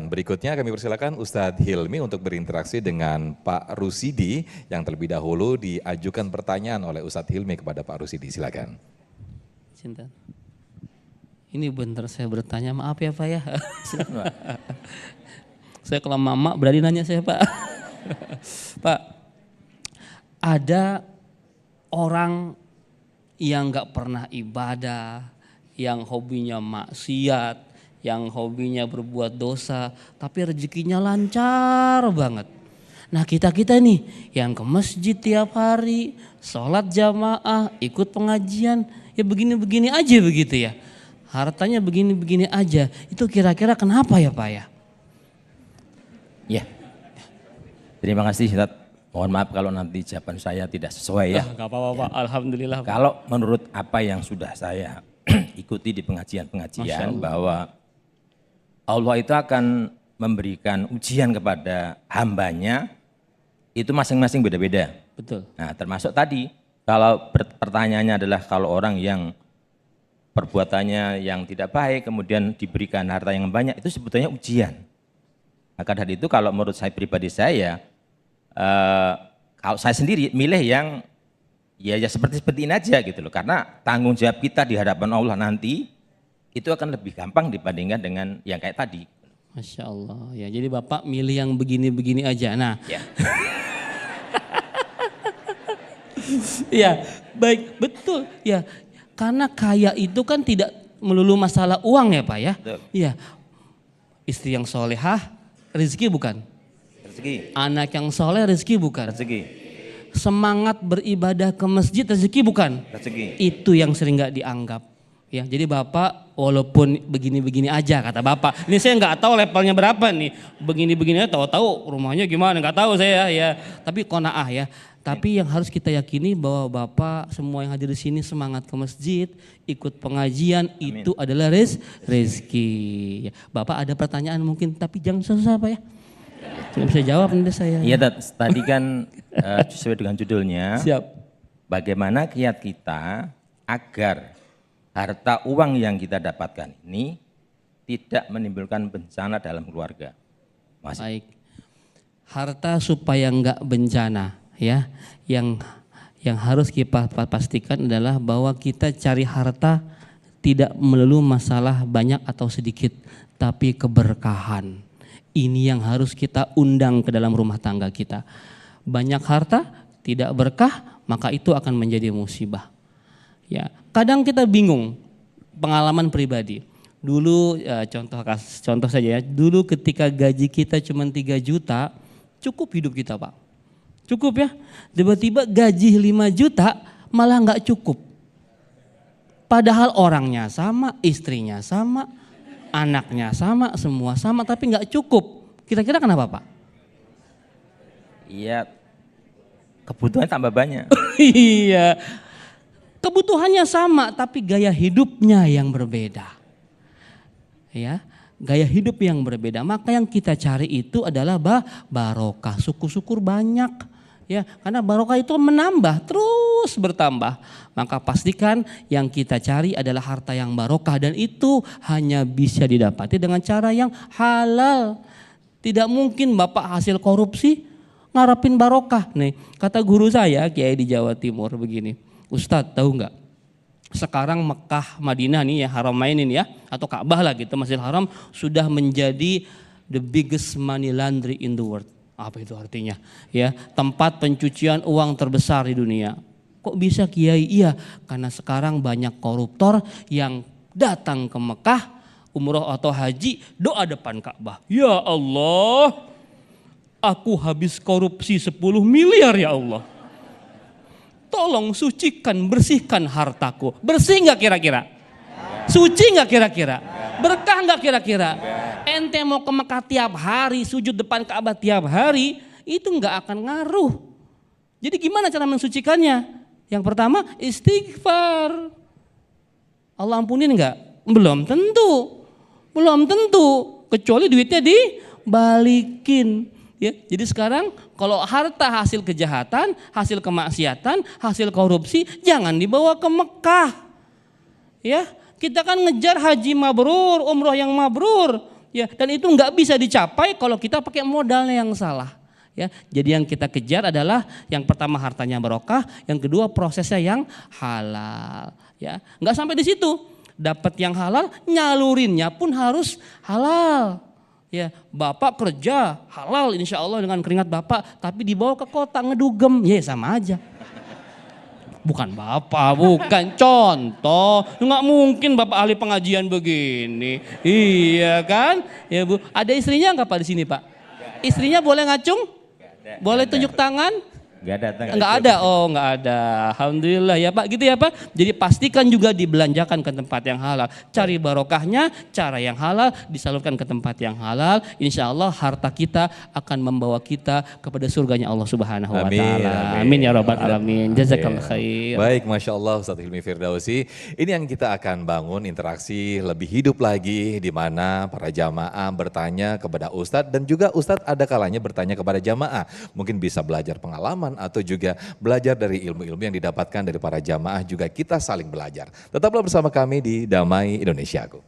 Dan berikutnya kami persilakan Ustadz Hilmi untuk berinteraksi dengan Pak Rusidi yang terlebih dahulu diajukan pertanyaan oleh Ustadz Hilmi kepada Pak Rusidi. Silakan. Cinta. Ini bentar saya bertanya, maaf ya Pak ya. Saya kalau mama berani nanya saya Pak. Pak, ada orang yang gak pernah ibadah, yang hobinya maksiat, yang hobinya berbuat dosa, tapi rezekinya lancar banget. Nah kita nih yang ke masjid tiap hari, sholat jamaah, ikut pengajian, ya begini-begini aja begitu ya. Hartanya begini-begini aja, itu kira-kira kenapa ya Pak ya? Ya, terima kasih Ustadz. Mohon maaf kalau nanti jawaban saya tidak sesuai ya. Gak apa-apa Pak, alhamdulillah. Kalau menurut apa yang sudah saya ikuti di pengajian-pengajian bahwa Allah itu akan memberikan ujian kepada hambanya itu masing-masing beda-beda. Betul. Nah termasuk tadi kalau pertanyaannya adalah kalau orang yang perbuatannya yang tidak baik kemudian diberikan harta yang banyak itu sebetulnya ujian. Maka dari itu kalau menurut saya pribadi saya, kalau saya sendiri milih yang ya seperti ini aja gitu loh. Karena tanggung jawab kita di hadapan Allah nanti itu akan lebih gampang dibandingkan dengan yang kayak tadi. Masya Allah, ya jadi Bapak milih yang begini-begini aja. Nah, ya. Ya baik, betul ya. Karena kaya itu kan tidak melulu masalah uang ya Pak ya. Iya. Istri yang solehah, rezeki bukan? Rezeki. Anak yang soleh, rezeki bukan? Rezeki. Semangat beribadah ke masjid, rezeki bukan? Rezeki. Itu yang sering nggak dianggap. Ya, jadi Bapak walaupun begini-begini aja kata Bapak. Ini saya nggak tahu levelnya berapa nih. Begini-begini aja tahu-tahu rumahnya gimana nggak tahu saya ya. Tapi qanaah ya. Tapi yang harus kita yakini bahwa Bapak semua yang hadir di sini semangat ke masjid, ikut pengajian. Amin. Itu adalah rezeki. Ya, Bapak ada pertanyaan mungkin tapi jangan susah Pak ya. Cuma bisa jawab nanti saya. Iya tadi kan sesuai dengan judulnya. Siap. Bagaimana kiat kita agar harta uang yang kita dapatkan ini tidak menimbulkan bencana dalam keluarga. Baik. Harta supaya enggak bencana ya. Yang harus kita pastikan adalah bahwa kita cari harta tidak melulu masalah banyak atau sedikit, tapi keberkahan. Ini yang harus kita undang ke dalam rumah tangga kita. Banyak harta tidak berkah, maka itu akan menjadi musibah. Ya, kadang kita bingung, pengalaman pribadi. Dulu ya, contoh saja ya, dulu ketika gaji kita cuma 3 juta, cukup hidup kita Pak. Cukup ya, tiba-tiba gaji 5 juta malah nggak cukup. Padahal orangnya sama, istrinya sama, anaknya sama, semua sama tapi nggak cukup. Kira-kira kenapa Pak? Iya, kebutuhan tambah banyak. Iya. Kebutuhannya sama tapi gaya hidupnya yang berbeda. Ya, gaya hidup yang berbeda. Maka yang kita cari itu adalah barokah, syukur-syukur banyak. Ya, karena barokah itu menambah, terus bertambah. Maka pastikan yang kita cari adalah harta yang barokah dan itu hanya bisa didapati dengan cara yang halal. Tidak mungkin Bapak hasil korupsi ngarepin barokah. Nih, kata guru saya Kiai di Jawa Timur begini. Ustadz tahu nggak? Sekarang Mekah, Madinah nih ya, Haramain ini ya, atau Ka'bah lah gitu, Masjidil Haram sudah menjadi the biggest money laundry in the world. Apa itu artinya? Ya, tempat pencucian uang terbesar di dunia. Kok bisa Kiai? Iya, karena sekarang banyak koruptor yang datang ke Mekah, umroh atau haji, doa depan Ka'bah. Ya Allah, aku habis korupsi 10 miliar ya Allah. Tolong sucikan, bersihkan hartaku. Bersih nggak kira-kira? Suci nggak kira-kira? Berkah nggak kira-kira? Ente mau ke Mekah tiap hari, sujud depan Ka'bah tiap hari, itu nggak akan ngaruh. Jadi gimana cara mensucikannya? Yang pertama istighfar. Allah ampunin nggak? Belum tentu. Belum tentu. Kecuali duitnya dibalikin. Ya, jadi sekarang kalau harta hasil kejahatan, hasil kemaksiatan, hasil korupsi jangan dibawa ke Mekah. Ya, kita kan ngejar haji mabrur, umroh yang mabrur, Ya, dan itu nggak bisa dicapai kalau kita pakai modalnya yang salah. Ya, jadi yang kita kejar adalah yang pertama hartanya barokah, yang kedua prosesnya yang halal. Ya, nggak sampai di situ. Dapat yang halal, nyalurinnya pun harus halal. Ya, bapak kerja halal insya Allah dengan keringat bapak, tapi dibawa ke kota ngedugem, ya sama aja. Bukan bapak, bukan contoh. Nggak mungkin bapak ahli pengajian begini. Iya kan? Ya Bu, ada istrinya nggak Pak di sini Pak? Istrinya boleh ngacung? Boleh tunjuk tangan? Enggak ada, oh enggak ada. Alhamdulillah ya Pak, gitu ya Pak. Jadi pastikan juga dibelanjakan ke tempat yang halal. Cari barokahnya, cara yang halal, disalurkan ke tempat yang halal. Insya Allah harta kita akan membawa kita kepada surganya Allah Subhanahu wa Ta'ala. Amin ya Rabbal Alamin. Jazakallah khair. Baik, Masya Allah Ustadz Hilmi Firdausi. Ini yang kita akan bangun interaksi lebih hidup lagi, di mana para jamaah bertanya kepada Ustadz, dan juga Ustadz ada kalanya bertanya kepada jamaah. Mungkin bisa belajar pengalaman atau juga belajar dari ilmu-ilmu yang didapatkan dari para jamaah, juga kita saling belajar. Tetaplah bersama kami di Damai Indonesiaku.